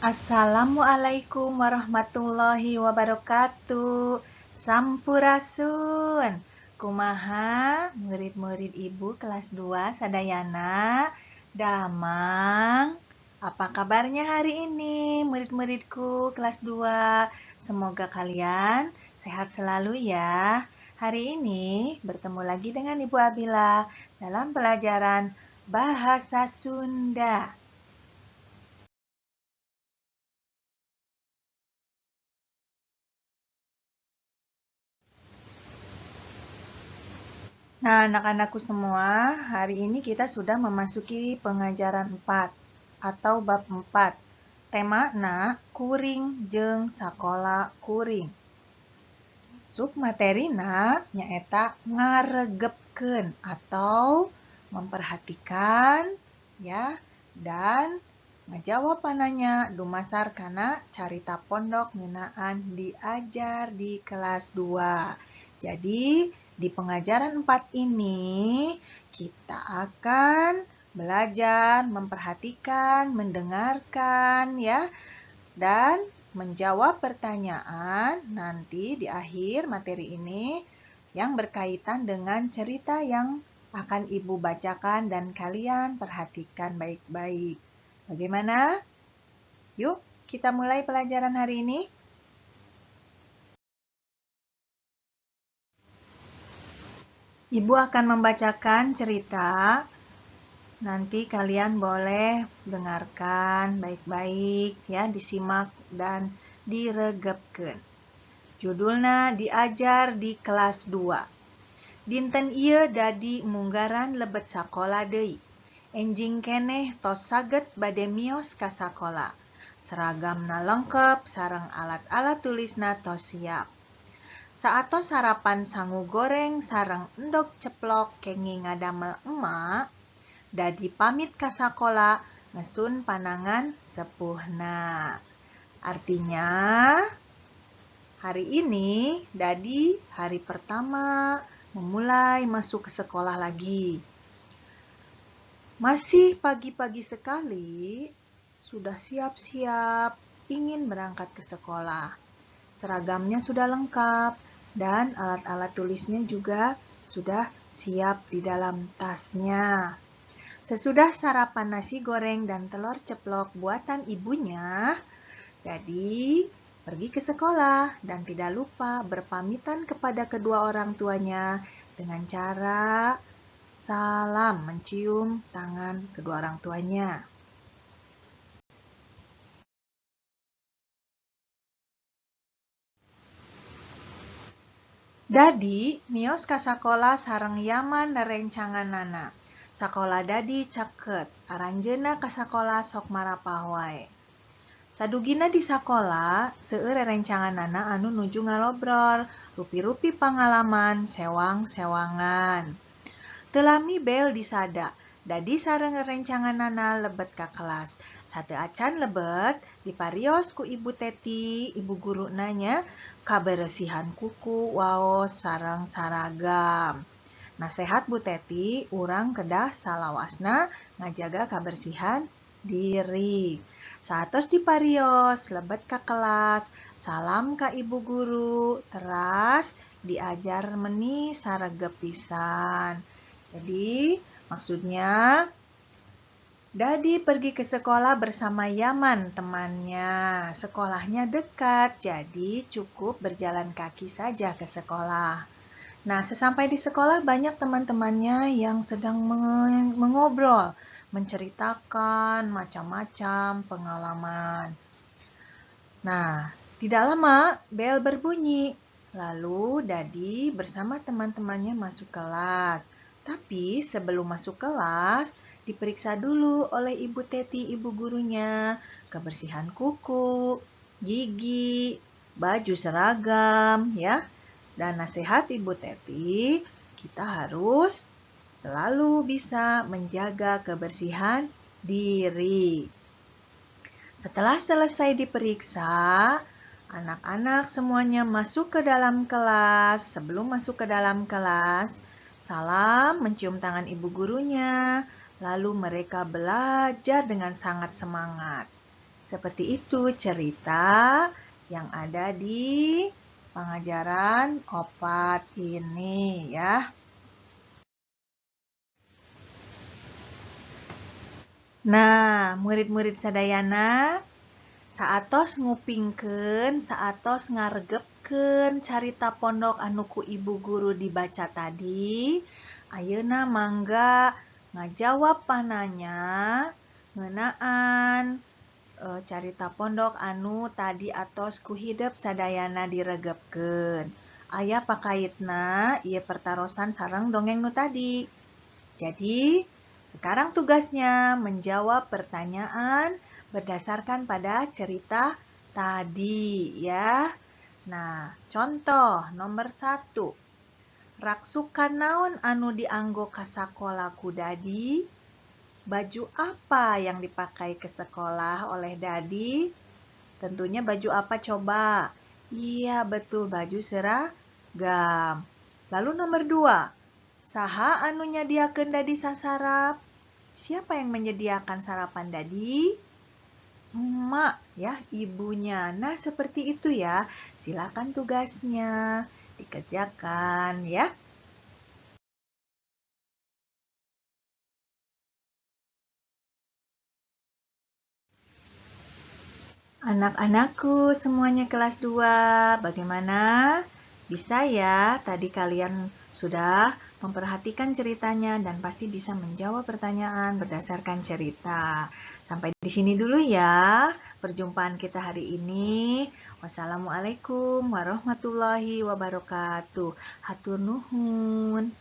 Assalamualaikum warahmatullahi wabarakatuh. Sampurasun. Kumaha murid-murid ibu kelas 2 sadayana. Damang. Apa kabarnya hari ini murid-muridku kelas 2? Semoga kalian sehat selalu ya. Hari ini bertemu lagi dengan Ibu Abila dalam pelajaran Bahasa Sunda. Nah, anak-anakku semua, hari ini kita sudah memasuki pengajaran 4 atau bab 4. Tema na kuring jeung sakola kuring. Submaterina nyaeta ngaregepkeun atau memperhatikan ya dan ngajawab pananya dumasar kana carita pondok ngeunaan diajar di kelas 2. Jadi, di pengajaran 4 ini kita akan belajar memperhatikan, mendengarkan ya dan menjawab pertanyaan nanti di akhir materi ini yang berkaitan dengan cerita yang akan Ibu bacakan dan kalian perhatikan baik-baik. Bagaimana? Yuk, kita mulai pelajaran hari ini. Ibu akan membacakan cerita. Nanti kalian boleh dengarkan baik-baik ya, disimak dan diregepkeun. Judulna diajar di kelas 2. Dinten ieu dadi munggaran lebet sakola deui. Enjing keneh tos saged bade mios ka sakola. Seragamna lengkep sareng alat-alat tulisna tos siap. Saatos sarapan sangu goreng sareng endog ceplok kengi ngadamel emak, dadi pamit ka sakola ngesun panangan sepuhna. Artinya, hari ini dadi hari pertama memulai masuk ke sekolah lagi. Masih pagi-pagi sekali, sudah siap-siap ingin berangkat ke sekolah. Seragamnya sudah lengkap dan alat-alat tulisnya juga sudah siap di dalam tasnya. Sesudah sarapan nasi goreng dan telur ceplok buatan ibunya, jadi pergi ke sekolah dan tidak lupa berpamitan kepada kedua orang tuanya dengan cara salam mencium tangan kedua orang tuanya. Dadi mios ka sakola sareng yaman rerencanganana. Sakola dadi caket, aranjeunna ka sakola sok marapah wae. Sadugina di sakola, seueur rerencanganana anu nuju ngalobrol, rupi-rupi pangalaman, sewang-sewangan. Teu lami bel disada, dadi sareng rerencanganana lebet ka kelas. Sateu acan lebet, diparios ku Ibu Teti, ibu guru nanya, kaberesihan kuku, waos, sareng saragam. Nasehat Bu Teti, urang kedah salawasna ngajaga kabersihan diri. Saatos diparios, lebet ka kelas, salam ka ibu guru, teras diajar meni saregep pisan. Jadi, maksudnya Dadi pergi ke sekolah bersama Yaman temannya. Sekolahnya dekat, jadi cukup berjalan kaki saja ke sekolah. Nah, sesampai di sekolah banyak teman-temannya yang sedang mengobrol, menceritakan macam-macam pengalaman. Nah, tidak lama bel berbunyi. Lalu Dadi bersama teman-temannya masuk kelas. Tapi sebelum masuk kelas, diperiksa dulu oleh Ibu Teti, ibu gurunya, kebersihan kuku, gigi, baju seragam, ya. Dan nasihat Ibu Teti, kita harus selalu bisa menjaga kebersihan diri. Setelah selesai diperiksa, anak-anak semuanya masuk ke dalam kelas. Sebelum masuk ke dalam kelas, salam mencium tangan ibu gurunya, lalu mereka belajar dengan sangat semangat. Seperti itu cerita yang ada di pengajaran opat ini ya. Nah, murid-murid sadayana, saatos ngupingkeun, saatos ngaregepkeun carita pondok anu ku ibu guru dibaca tadi, ayeuna mangga ngajawab pananya ngeunaan carita pondok anu tadi atos ku hideup sadayana diregepkeun. Aya pakaitna ieu pertarosan sareng dongeng nu tadi. Jadi, sekarang tugasnya menjawab pertanyaan berdasarkan pada cerita tadi ya. Nah, contoh nomor 1. Raksukan naon anu dianggo ka sakola ku Dadi? Baju apa yang dipakai ke sekolah oleh Dadi? Tentunya baju apa coba? Iya, betul, baju seragam. Lalu nomor 2. Saha anu nyadiakeun Dadi sasarap? Siapa yang menyediakan sarapan Dadi? Emak, ya, ibunya. Nah, seperti itu ya. Silakan tugasnya dikerjakan ya. Anak-anakku semuanya kelas 2, bagaimana? Bisa ya, tadi kalian sudah memperhatikan ceritanya dan pasti bisa menjawab pertanyaan berdasarkan cerita. Sampai di sini dulu ya perjumpaan kita hari ini. Wassalamualaikum warahmatullahi wabarakatuh. Hatur nuhun.